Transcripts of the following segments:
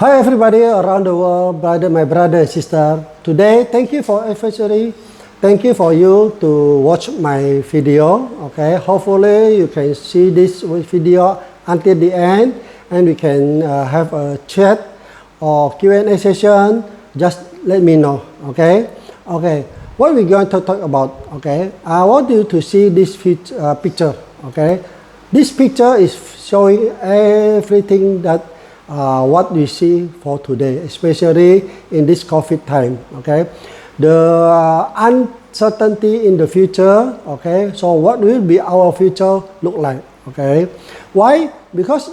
Hi everybody around the world, my brother and sister. Today, thank you for especially, thank you for you to watch my video. Okay, hopefully you can see this video until the end, and we can have a chat or Q&A session. Just let me know. Okay. What we're going to talk about? Okay, I want you to see this picture. Okay, this picture is showing everything that what we see for today, especially in this COVID time. Okay, the uncertainty in the future. Okay, so what will be our future look like? Okay, why? Because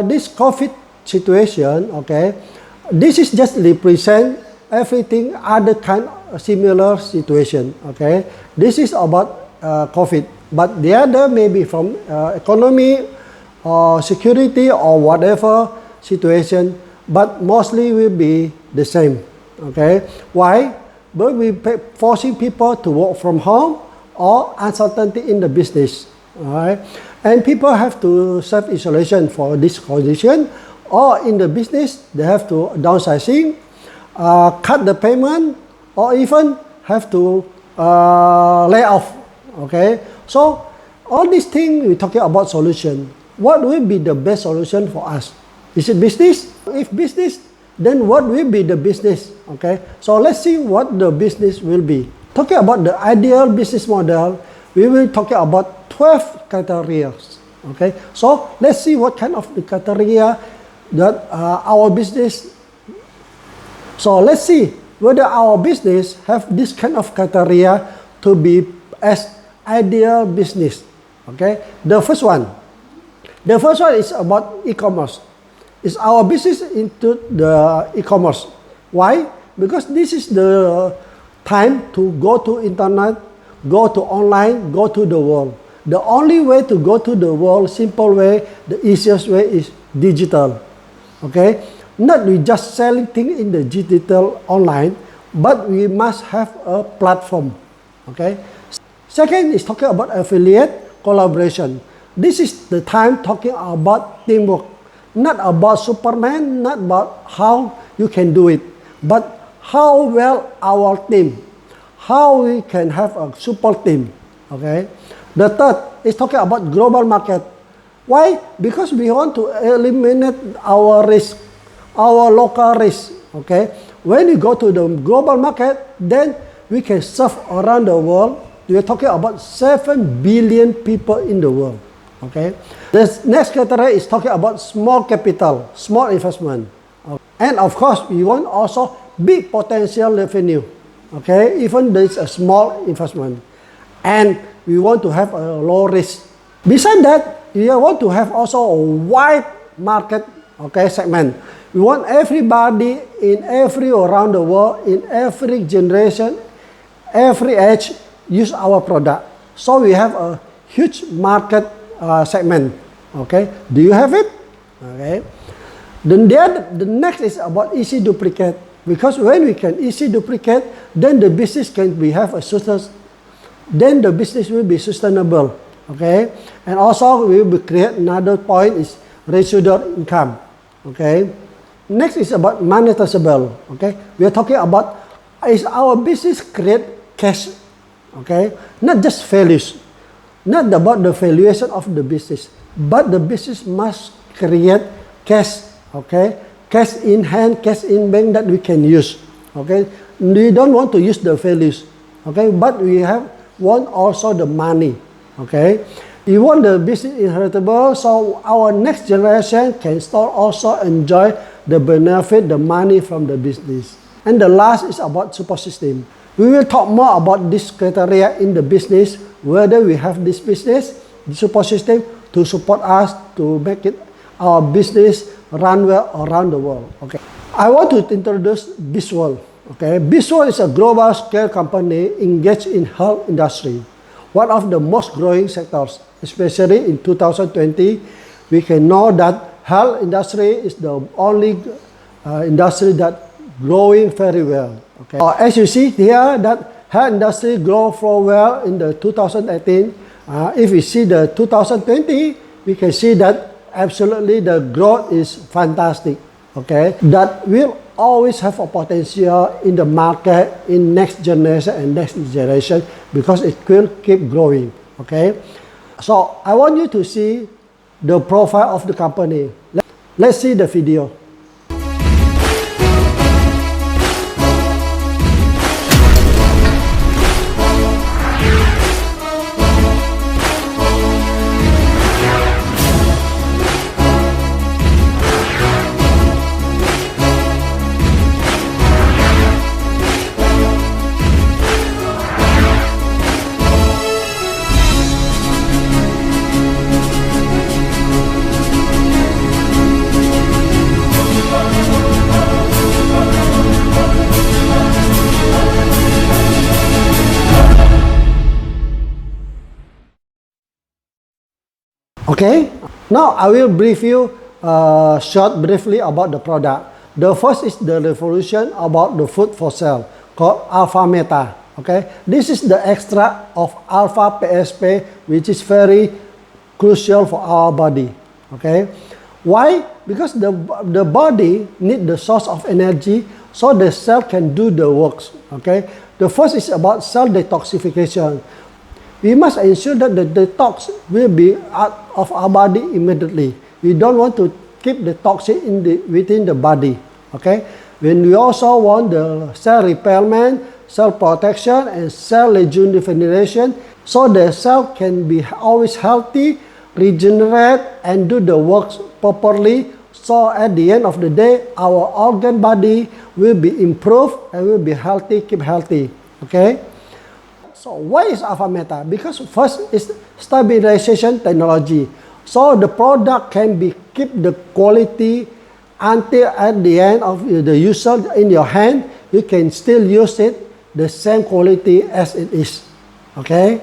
this COVID situation. Okay, this is just represent everything other kind of similar situation. Okay, this is about COVID, but the other maybe from economy or security or whatever situation, but mostly will be the same. Okay, why? But we forcing people to work from home or uncertainty in the business. Alright, and people have to self-isolation for this condition, or in the business they have to downsizing, cut the payment, or even have to lay off. Okay, so all these things we're talking about solution. What will be the best solution for us? Is it business? If business, then what will be the business? Okay, so let's see what the business will be. Talking about the ideal business model, we will talk about 12 criteria. Okay, so let's see what kind of the criteria that our business. So let's see whether our business have this kind of criteria to be as ideal business. Okay, the first one is about e-commerce. Is our business into the e-commerce? Why? Because this is the time to go to internet, go to online, go to the world. The only way to go to the world, simple way, the easiest way is digital. Okay, not we just selling things in the digital online, but we must have a platform. Okay. Second is talking about affiliate collaboration. This is the time talking about teamwork. Not about Superman, not about how you can do it, but how well our team, how we can have a super team. Okay. The third is talking about global market. Why? Because we want to eliminate our risk, our local risk. Okay. When we go to the global market, then we can serve around the world. We are talking about 7 billion people in the world. Okay. The next criteria is talking about small capital, small investment. And of course, we want also big potential revenue. Okay, even there is a small investment. And we want to have a low risk. Besides that, we want to have also a wide market, okay, segment. We want everybody in every around the world, in every generation, every age, use our product. So we have a huge market segment. Okay, do you have it? Okay. Then the next is about easy duplicate, because when we can easy duplicate, then the business can be have a then the business will be sustainable. Okay, and also we will create another point is residual income. Okay, next is about monetizable. Okay, we are talking about is our business create cash. Okay, not just values. Not about the valuation of the business, but the business must create cash. Okay, cash in hand, cash in bank that we can use. Okay, we don't want to use the values. Okay, but we want also the money. Okay, we want the business inheritable, so our next generation can still also enjoy the benefit, the money from the business. And the last is about support system. We will talk more about this criteria in the business, whether we have this business, the support system to support us to make it our business run well around the world. Okay, I want to introduce BzzWorld. Okay, BzzWorld is a global scale company engaged in health industry, one of the most growing sectors, especially in 2020. We can know that health industry is the only industry that growing very well. Okay. As you see here, that health industry grow for well in the 2018. If we see the 2020, we can see that absolutely the growth is fantastic. okay, that will always have a potential in the market in next generation and next generation because it will keep growing, okay. So I want you to see the profile of the company. Let's see the video. Okay, now I will brief you briefly about the product. The first is the revolution about the food for cell called alpha meta. Okay, this is the extract of alpha PSP, which is very crucial for our body. Okay, why? Because the body need the source of energy so the cell can do the works. Okay, the first is about cell detoxification. We must ensure that the detox will be out of our body immediately. We don't want to keep the toxin within the body. Okay. When we also want the cell repairment, cell protection, and cell rejuvenation, so the cell can be always healthy, regenerate, and do the works properly. So at the end of the day, our organ body will be improved and will be healthy, keep healthy. Okay. So why is alpha meta? Because first is stabilization technology. So the product can be keep the quality until at the end of the user in your hand, you can still use it the same quality as it is. Okay.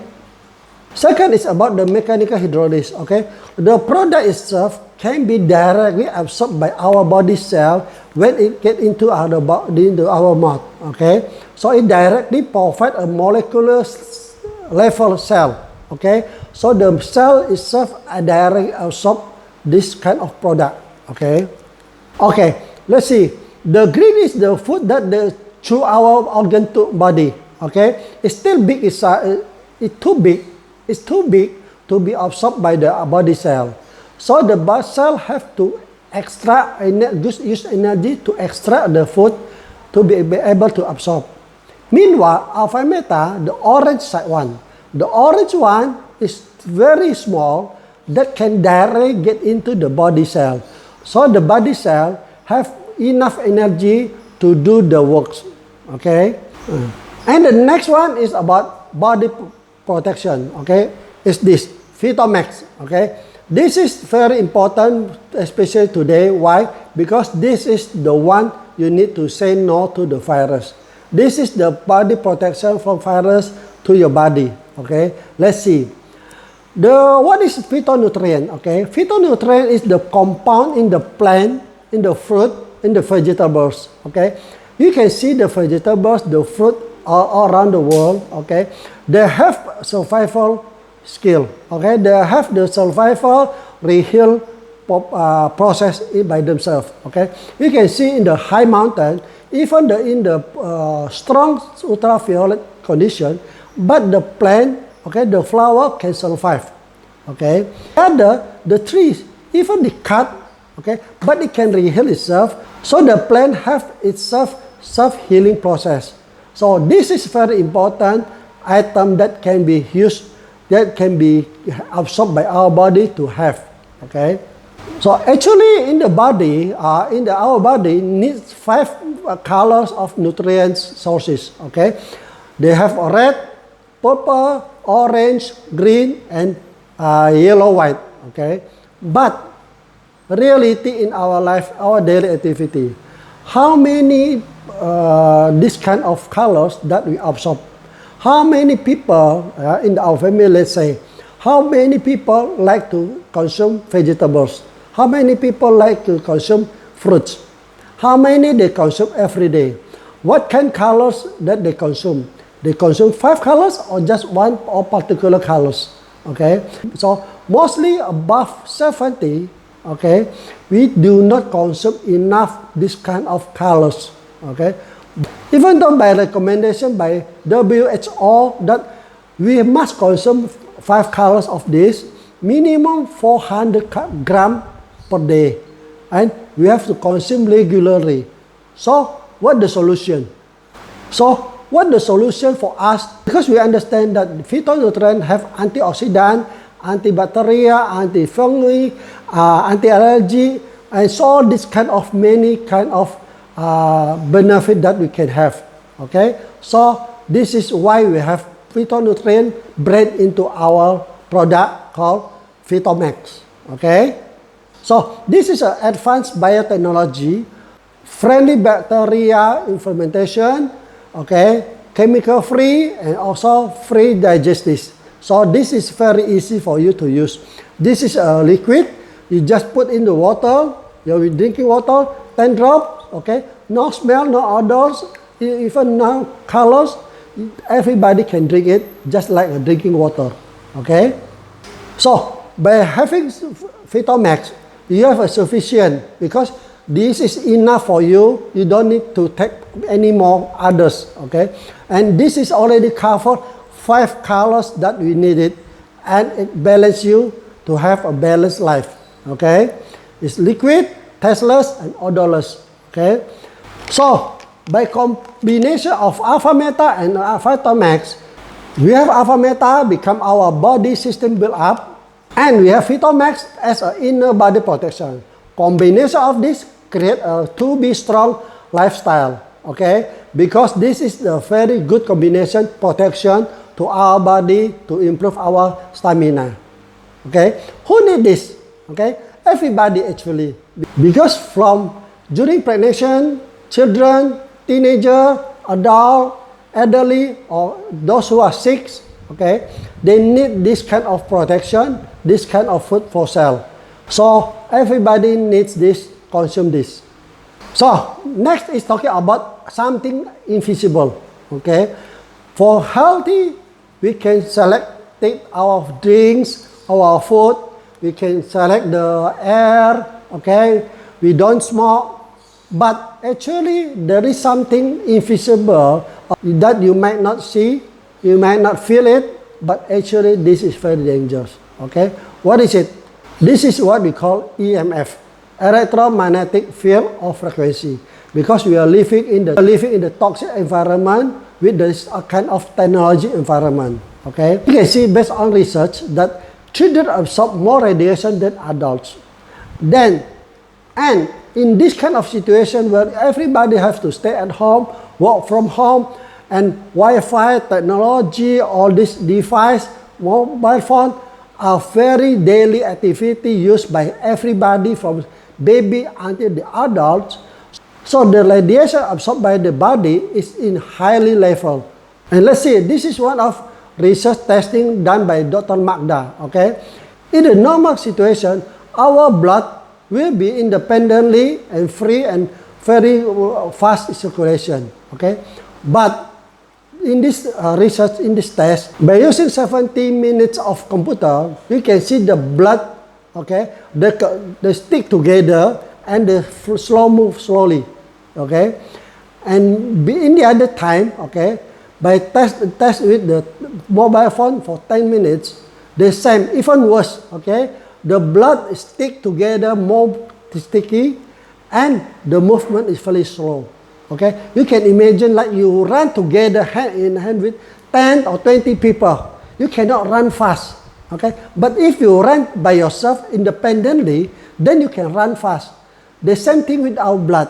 Second is about the mechanical hydrolysis. Okay. The product itself can be directly absorbed by our body cell when it get into our mouth. Okay. So it directly provides a molecular level cell. Okay. So the cell itself directly absorb this kind of product. Okay. Okay. Let's see. The green is the food that through our organ to body. Okay. It's still big. It's too big. It's too big to be absorbed by the body cell. So the body cell have to extract use energy to extract the food to be able to absorb. Meanwhile, alpha meta, the orange side one. The orange one is very small that can directly get into the body cell. So the body cell have enough energy to do the works. Okay. And the next one is about body protection. Okay. Is this Phytomax. Okay. This is very important, especially today. Why? Because this is the one you need to say no to the virus. This is the body protection from virus to your body. Okay, let's see. What is phytonutrient? Okay, phytonutrient is the compound in the plant, in the fruit, in the vegetables. Okay, you can see the vegetables, the fruit all around the world. Okay, they have survival skill. Okay, they have the survival reheal process by themselves. Okay, you can see in the high mountain, even in the strong ultraviolet condition, but the plant, okay, the flower can survive. Okay, and the trees, even the cut, okay, but it can reheal itself. So the plant have its self-healing process. So this is very important item that can be used, that can be absorbed by our body to have. Okay. So actually in the body, our body needs 5 colors of nutrients sources. Okay, they have red, purple, orange, green, and yellow, white. Okay, but reality in our life, our daily activity, how many this kind of colors that we absorb? How many people in our family, let's say, how many people like to consume vegetables? How many people like to consume fruits? How many they consume every day? What kind of colors that they consume? They consume 5 colors or just one or particular colors? Okay, so mostly above 70 okay, we do not consume enough this kind of colors, okay. Even though by recommendation by WHO that we must consume 5 colors of this, minimum 400 gram per day, and we have to consume regularly. So what the solution? So what the solution for us? Because we understand that phytonutrients have antioxidant, antibacterial, anti-fungi, anti-allergy, and so this kind of many kind of benefit that we can have. Okay, so this is why we have phytonutrient blend into our product called Phytomax. Okay, so this is an advanced biotechnology, friendly bacteria in fermentation, okay, chemical free and also free digestives. So this is very easy for you to use. This is a liquid. You just put in the water. You're drinking water, 10 drops. Okay, no smell, no odors, even no colors. Everybody can drink it just like drinking water. Okay, so by having Phytomax, you have a sufficient, because this is enough for you. You don't need to take any more others. Okay, and this is already covered 5 colors that we needed, and it balances you to have a balanced life. Okay, it's liquid, tasteless, and odorless. Okay, so by combination of Alpha Meta and Phytomax, we have Alpha Meta become our body system build up, and we have Phytomax as an inner body protection. Combination of this create a to be strong lifestyle. Okay, because this is a very good combination protection to our body to improve our stamina. Okay, who need this? Okay, everybody actually, because from during pregnancy, children, teenager, adult, elderly, or those who are sick, okay, they need this kind of protection, this kind of food for cell. So everybody needs this, consume this. So next is talking about something invisible. Okay, for healthy, we can select our drinks, our food. We can select the air. Okay, we don't smoke. But actually, there is something invisible that you might not see, you might not feel it, but actually this is very dangerous. Okay, what is it? This is what we call EMF, electromagnetic field of frequency, because we are living in the toxic environment with this kind of technology environment. Okay, you can see based on research that children absorb more radiation than adults. And in this kind of situation where everybody has to stay at home, work from home, and Wi-Fi technology, all this device, mobile phone are very daily activity used by everybody from baby until the adults. So the radiation absorbed by the body is in highly level. And let's see, this is one of research testing done by Dr. Magda. Okay, in the normal situation, our blood will be independently and free and very fast circulation. Okay, but in this research, in this test, by using 70 minutes of computer, you can see the blood. Okay, they stick together and they move slowly. Okay, and in the other time, okay, by test with the mobile phone for 10 minutes, the same, even worse. Okay, the blood stick together more sticky, and the movement is very slow. Okay, you can imagine like you run together hand in hand with 10 or 20 people. You cannot run fast. Okay, but if you run by yourself independently, then you can run fast. The same thing with our blood.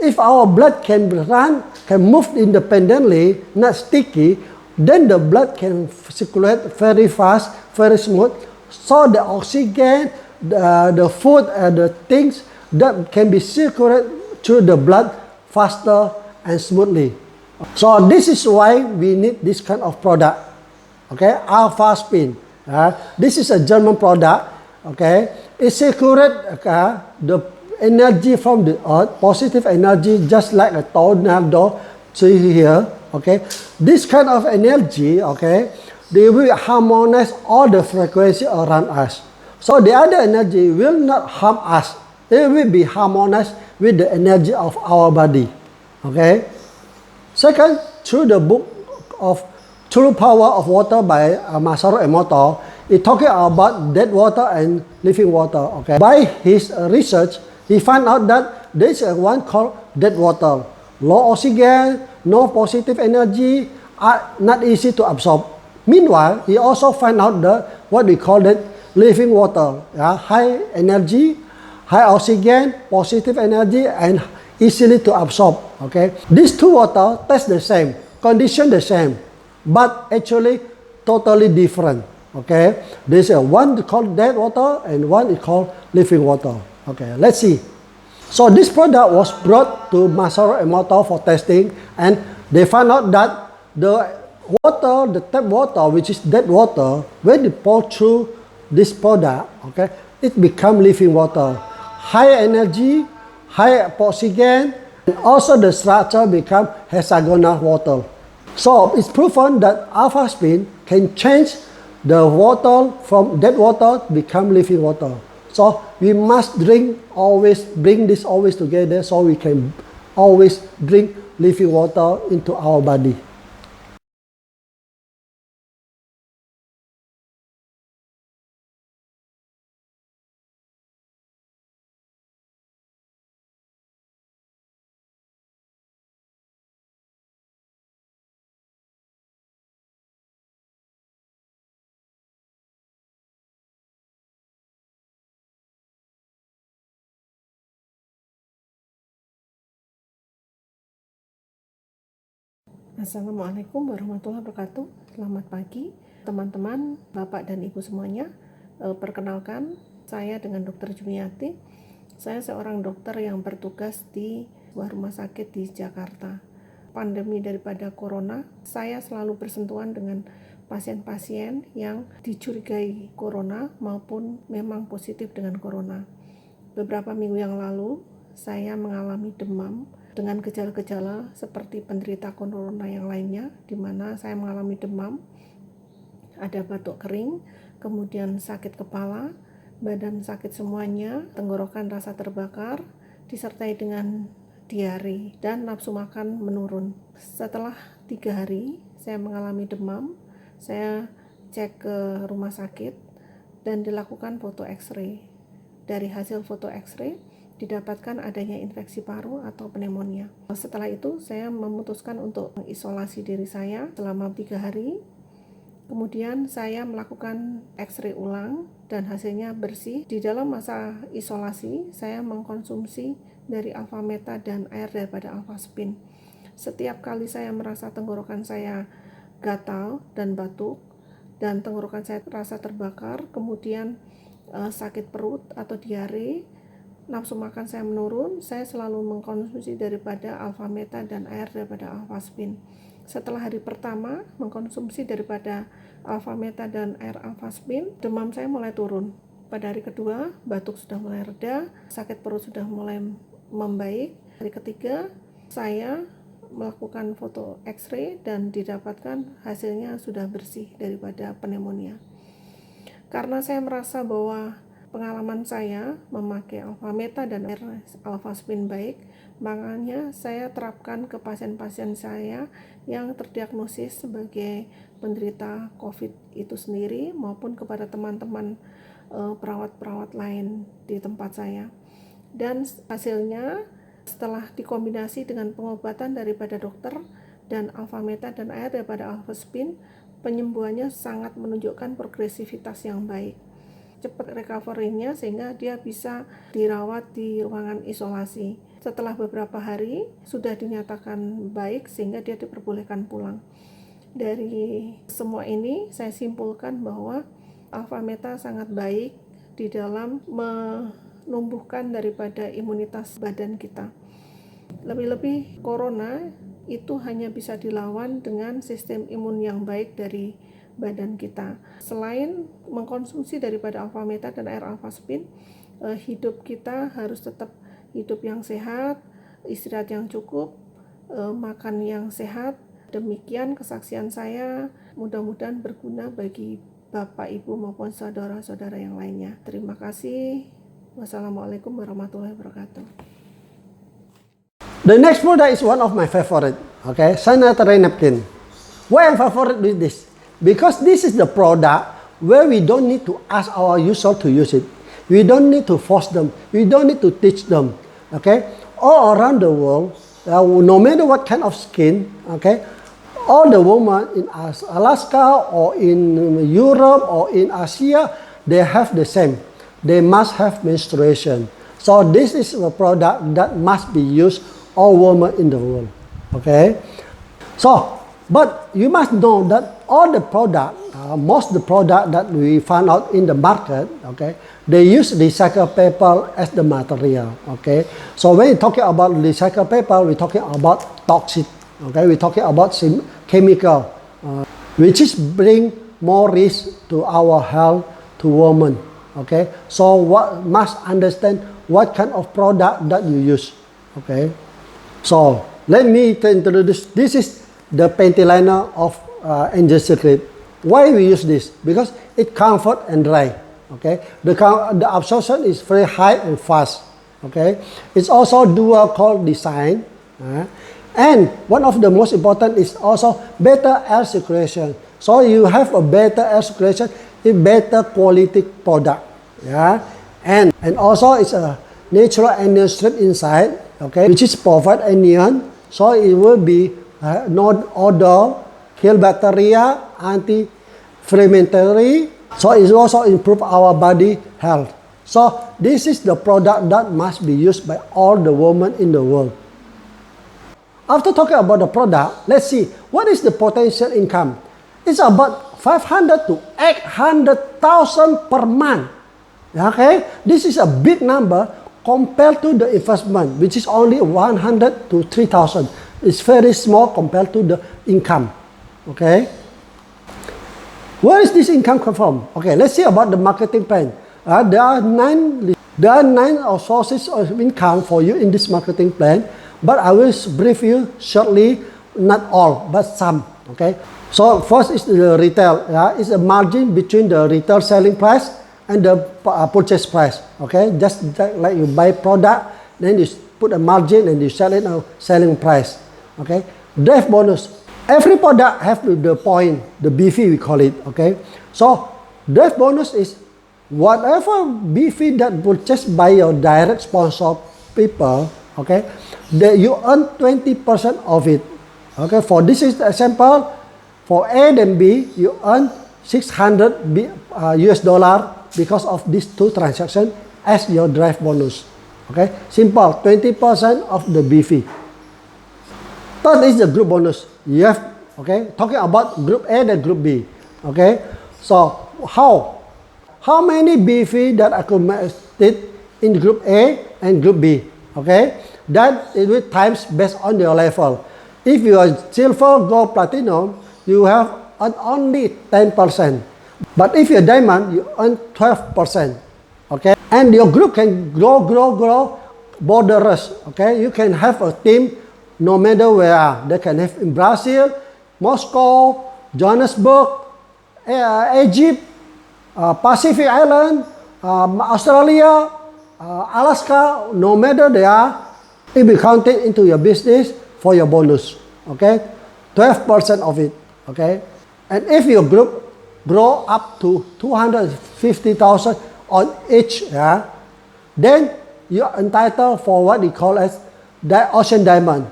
If our blood can run, can move independently, not sticky, then the blood can circulate very fast, very smooth. So the oxygen, the food, and the things that can be circulated through the blood faster and smoothly. So this is why we need this kind of product. Okay, Alpha Spin. This is a German product. Okay, it circulates the energy from the earth, positive energy, just like a tornado. See here. Okay, this kind of energy. Okay, they will harmonize all the frequency around us. So the other energy will not harm us. It will be harmonized with the energy of our body. Okay. Second, through the book of True Power of Water by Masaru Emoto, it talking about dead water and living water. Okay. By his research, he found out that there is one called dead water. Low oxygen, no positive energy, are not easy to absorb. Meanwhile, he also find out what we call it living water. High energy, high oxygen, positive energy, and easily to absorb. Okay, these two water taste the same, condition the same, but actually totally different. Okay, there's one called dead water and one is called living water. Okay, let's see. So this product was brought to Masaru Emoto for testing, and they found out that the water, the tap water, which is dead water, when you pour through this product, okay, it become living water. High energy, high oxygen, and also the structure become hexagonal water. So it's proven that alpha spin can change the water from dead water become living water. So we must bring this always together so we can always drink living water into our body. Assalamualaikum warahmatullahi wabarakatuh. Selamat pagi teman-teman, Bapak dan Ibu semuanya. Perkenalkan, saya dengan Dr. Jumiati. Saya seorang dokter yang bertugas di sebuah rumah sakit di Jakarta. Pandemi daripada corona, saya selalu bersentuhan dengan pasien-pasien yang dicurigai corona maupun memang positif dengan corona. Beberapa minggu yang lalu, saya mengalami demam dengan gejala-gejala seperti penderita corona yang lainnya, di mana saya mengalami demam, ada batuk kering, kemudian sakit kepala, badan sakit semuanya, tenggorokan rasa terbakar, disertai dengan diare dan nafsu makan menurun. Setelah 3 hari saya mengalami demam, saya cek ke rumah sakit dan dilakukan foto X-ray. Dari hasil foto X-ray didapatkan adanya infeksi paru atau pneumonia. Setelah itu saya memutuskan untuk mengisolasi diri saya selama 3 hari. Kemudian saya melakukan X-ray ulang dan hasilnya bersih. Di dalam masa isolasi saya mengkonsumsi dari alpha meta dan air daripada alpha spin. Setiap kali saya merasa tenggorokan saya gatal dan batuk dan tenggorokan saya terasa terbakar, kemudian sakit perut atau diare, nafsu makan saya menurun, saya selalu mengkonsumsi daripada alpha meta dan air daripada alpha spin. Setelah hari pertama mengkonsumsi daripada alpha meta dan air alpha spin, demam saya mulai turun. Pada hari kedua, batuk sudah mulai reda, sakit perut sudah mulai membaik. Hari ketiga, saya melakukan foto X-ray dan didapatkan hasilnya sudah bersih daripada pneumonia. Karena saya merasa bahwa pengalaman saya memakai alpha meta dan alpha spin baik, makanya saya terapkan ke pasien-pasien saya yang terdiagnosis sebagai penderita COVID itu sendiri maupun kepada teman-teman perawat-perawat lain di tempat saya. Dan hasilnya setelah dikombinasi dengan pengobatan daripada dokter dan alpha meta dan air daripada alpha spin, penyembuhannya sangat menunjukkan progresivitas yang baik, cepat recovery-nya sehingga dia bisa dirawat di ruangan isolasi. Setelah beberapa hari sudah dinyatakan baik sehingga dia diperbolehkan pulang. Dari semua ini saya simpulkan bahwa alpha meta sangat baik di dalam menumbuhkan daripada imunitas badan kita. Lebih-lebih corona itu hanya bisa dilawan dengan sistem imun yang baik dari badan kita. Selain mengkonsumsi daripada alpha meta dan air alpha spin, hidup kita harus tetap hidup yang sehat, istirahat yang cukup, makan yang sehat. Demikian kesaksian saya, mudah-mudahan berguna bagi Bapak, Ibu maupun saudara-saudara yang lainnya. Terima kasih. Wassalamualaikum warahmatullahi wabarakatuh. The next product is one of my favorite. Okay, sanitary napkin. Why I'm favorite with this? Because this is the product where we don't need to ask our user to use it. We don't need to force them. We don't need to teach them. Okay, all around the world, no matter what kind of skin, okay, all the women in Alaska or in Europe or in Asia, they have the same. They must have menstruation. So this is a product that must be used all women in the world. Okay, so but you must know that all the product, most of the product that we find out in the market, okay, they use recycled paper as the material. Okay, so when you're talking about recycled paper, we're talking about toxic. Okay, we're talking about chemical, which is bring more risk to our health to women. Okay, so what must understand what kind of product that you use. Okay, so let me introduce. This is the panty liner of Angel Secret. Why we use this? Because it comfort and dry. Okay, the absorption is very high and fast. Okay, it's also dual core design. And one of the most important is also better air circulation. So you have a better air circulation, a better quality product. Yeah, and also it's a natural anion strip inside. Okay, which is provide anion, so it will be no odor, kill bacteria, anti-inflammatory. So it also improve our body health. So this is the product that must be used by all the women in the world. After talking about the product, let's see what is the potential income. It's about 500 to 800,000 per month. Okay, this is a big number compared to the investment, which is only 100 to 3,000. It's very small compared to the income. Okay, where is this income come from? Okay, let's see about the marketing plan. There are nine sources of income for you in this marketing plan, but I will brief you shortly, not all, but some. Okay, so first is the retail. It's a margin between the retail selling price and the purchase price. Okay, just like you buy product, then you put a margin and you sell it at selling price. Okay, drive bonus. Every product have the point, the BV we call it. Okay, so drive bonus is whatever BV that purchased by your direct sponsor people. Okay, that you earn 20% of it. Okay, for this is the example. For A and B, you earn $600 US dollar because of these two transactions as your drive bonus. Okay, simple, 20% of the BV. Third is the group bonus. You have, okay, talking about group A and group B. Okay, so how many BV that accumulated in group A and group B? Okay, that it will times based on your level. If you are silver, gold, platinum, you have only 10%. But if you're diamond, you earn 12%. Okay, and your group can grow borderless. Okay, you can have a team no matter where. They can have in Brazil, Moscow, Johannesburg, Egypt, Pacific Island, Australia, Alaska. No matter they are, it will be counted into your business for your bonus. Okay, 12% of it. Okay, and if your group grow up to 250,000 on each, then you are entitled for what we call as the ocean diamond.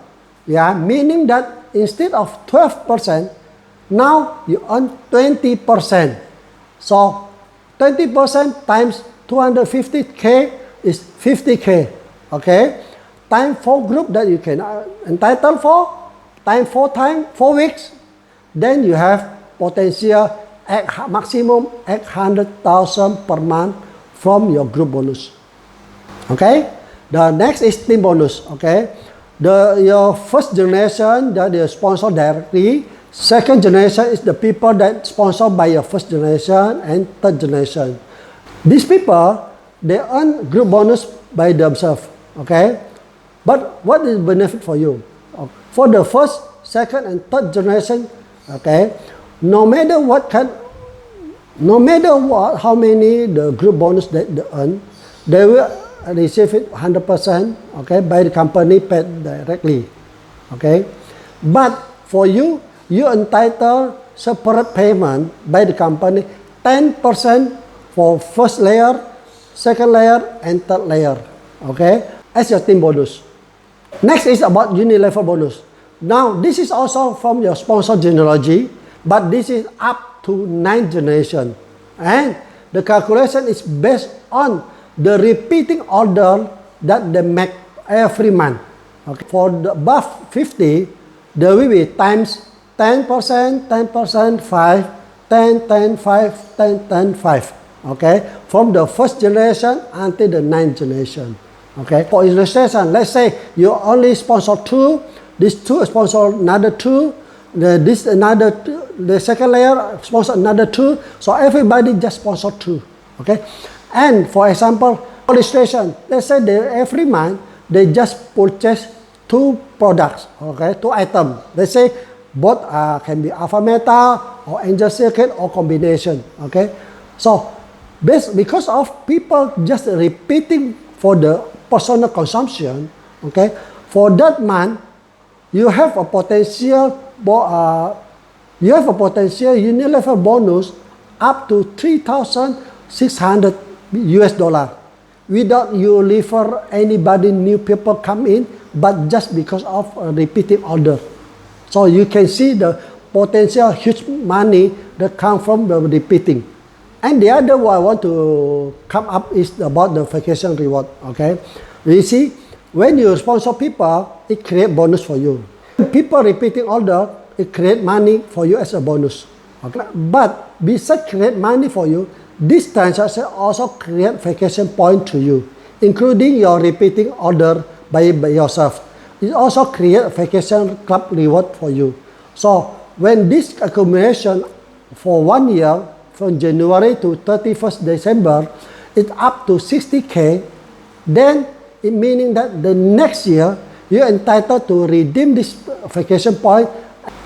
Meaning that instead of 12%, now you earn 20%. So 20% times 250K is 50K. Okay, time 4 group that you can entitle for, time 4 weeks, then you have potential maximum 800,000 per month from your group bonus. Okay, the next is team bonus. Okay, your first generation that you sponsor directly. Second generation is the people that sponsored by your first generation and third generation. These people, they earn group bonus by themselves. Okay, but what is the benefit for you? For the first, second, and third generation, okay, no matter what kind No matter what, how many the group bonus that they earn, they will receive it 100%, okay, by the company paid directly, okay. But for you, you entitled separate payment by the company, 10% for first layer, second layer, and third layer, okay, as your team bonus. Next is about unilevel bonus. Now, this is also from your sponsor genealogy, but this is up to 9th generation. And the calculation is based on the repeating order that they make every month. Okay. For the above 50, there will be times 10%, 10%, 5, 10, 10, 5, 10, 10, 5. Okay, from the first generation until the 9th generation. Okay, for illustration, let's say you only sponsor 2, these 2 sponsor another 2, the second layer sponsor another 2, so everybody just sponsor 2. Okay, and for example, illustration, let's say every month they just purchase 2 products, okay, 2 items. Let's say both can be alpha meta or angel circuit or combination. Okay, so because of people just repeating for the personal consumption, okay, for that month you have a potential unilevel bonus up to $3,600 without you refer anybody new people come in, but just because of a repeating order. So you can see the potential huge money that come from the repeating. And the other one I want to come up is about the vacation reward. Okay, you see, when you sponsor people, it create bonus for you. People repeating order, it create money for you as a bonus. Okay, but besides create money for you, this transaction also create vacation point to you, including your repeating order by yourself. It also create vacation club reward for you. So when this accumulation for 1 year, from January to 31st December, it's up to 60K, then it meaning that the next year, you're entitled to redeem this vacation point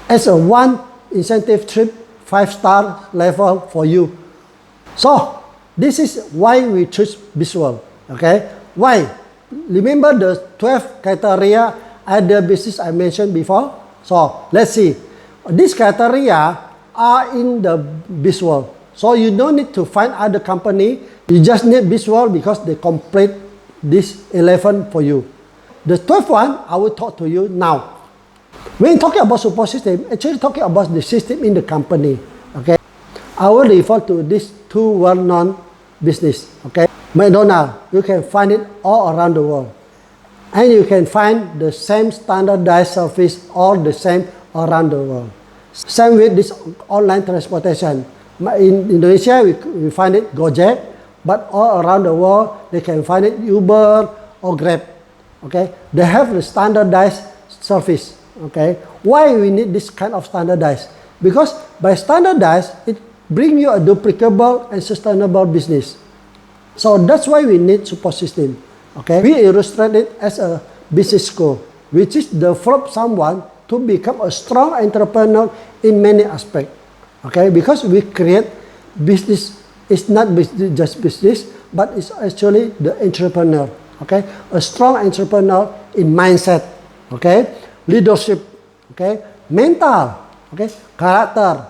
as a 1 incentive trip 5-star level for you. So, this is why we choose BzzWorld. Okay? Why? Remember the 12 criteria other business I mentioned before? So, let's see. These criteria are in the BzzWorld. So you don't need to find other company. You just need BzzWorld because they complete this 11 for you. The 12th one, I will talk to you now. When talking about support system, actually talking about the system in the company. Okay, I will refer to these 2 well-known business. Okay, McDonald's, you can find it all around the world, and you can find the same standardized service all the same around the world. Same with this online transportation. In Indonesia, we find it Gojek, but all around the world, they can find it Uber or Grab. Okay, they have the standardized service. Okay, why we need this kind of standardized? Because by standardized, it brings you a duplicable and sustainable business. So that's why we need support system. Okay, we illustrate it as a business school, which is the help someone to become a strong entrepreneur in many aspects. Okay, because we create business, it's not just business, but it's actually the entrepreneur. Okay, a strong entrepreneur in mindset. Okay, leadership. Okay, mental. Okay, character,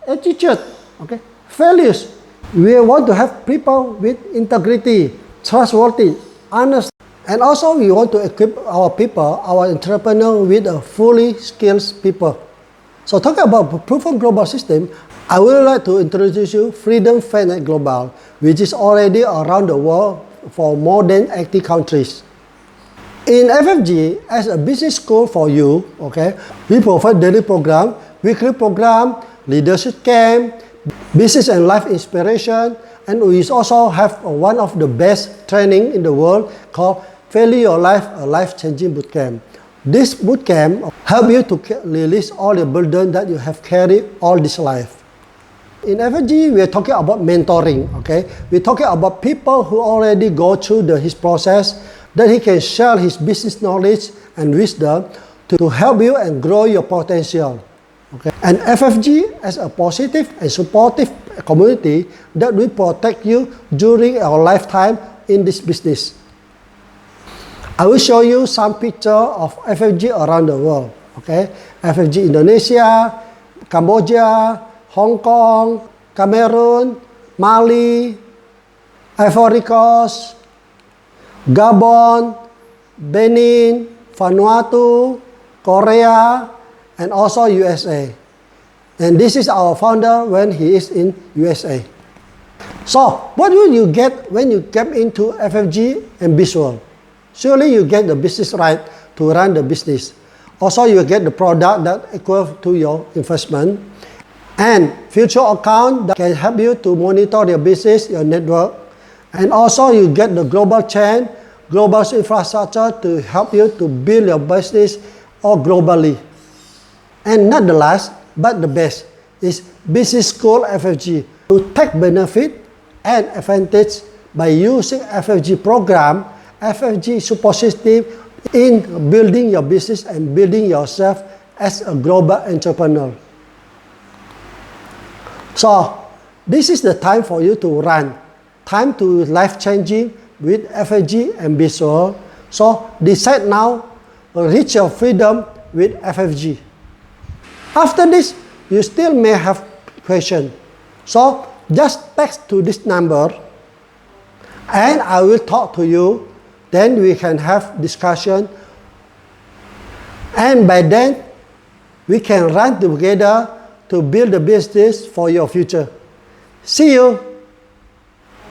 attitude. Okay, values. We want to have people with integrity, trustworthy, honest, and also we want to equip our people, our entrepreneur, with a fully skilled people. So talking about proven global system, I would like to introduce you Freedom Fairnet Global, which is already around the world for more than 80 countries. In FFG, as a business school for you, okay, we provide daily program, weekly program, leadership camp, business and life inspiration, and we also have one of the best training in the world called Value Your Life, a life-changing bootcamp. This bootcamp helps you to release all the burden that you have carried all this life. In FFG, we are talking about mentoring. Okay, we're talking about people who already go through his process, that he can share his business knowledge and wisdom to help you and grow your potential. Okay, and FFG as a positive and supportive community that will protect you during your lifetime in this business. I will show you some picture of FFG around the world. Okay, FFG Indonesia, Cambodia, Hong Kong, Cameroon, Mali, Ivory Coast, Gabon, Benin, Vanuatu, Korea, and also USA. And this is our founder when he is in USA. So, what will you get when you get into FFG and BzzWorld? Surely you get the business right to run the business. Also, you get the product that equal to your investment. And future account that can help you to monitor your business, your network. And also you get the global chain, global infrastructure to help you to build your business all globally. And not the last, but the best, is Business School FFG. To take benefit and advantage by using FFG program, FFG support system in building your business and building yourself as a global entrepreneur. So, this is the time for you to run. Time to life-changing with FFG and BzzWorld. So, decide now, reach your freedom with FFG. After this, you still may have questions. So, just text to this number and I will talk to you. Then we can have discussion. And by then, we can run together to build a business for your future. See you.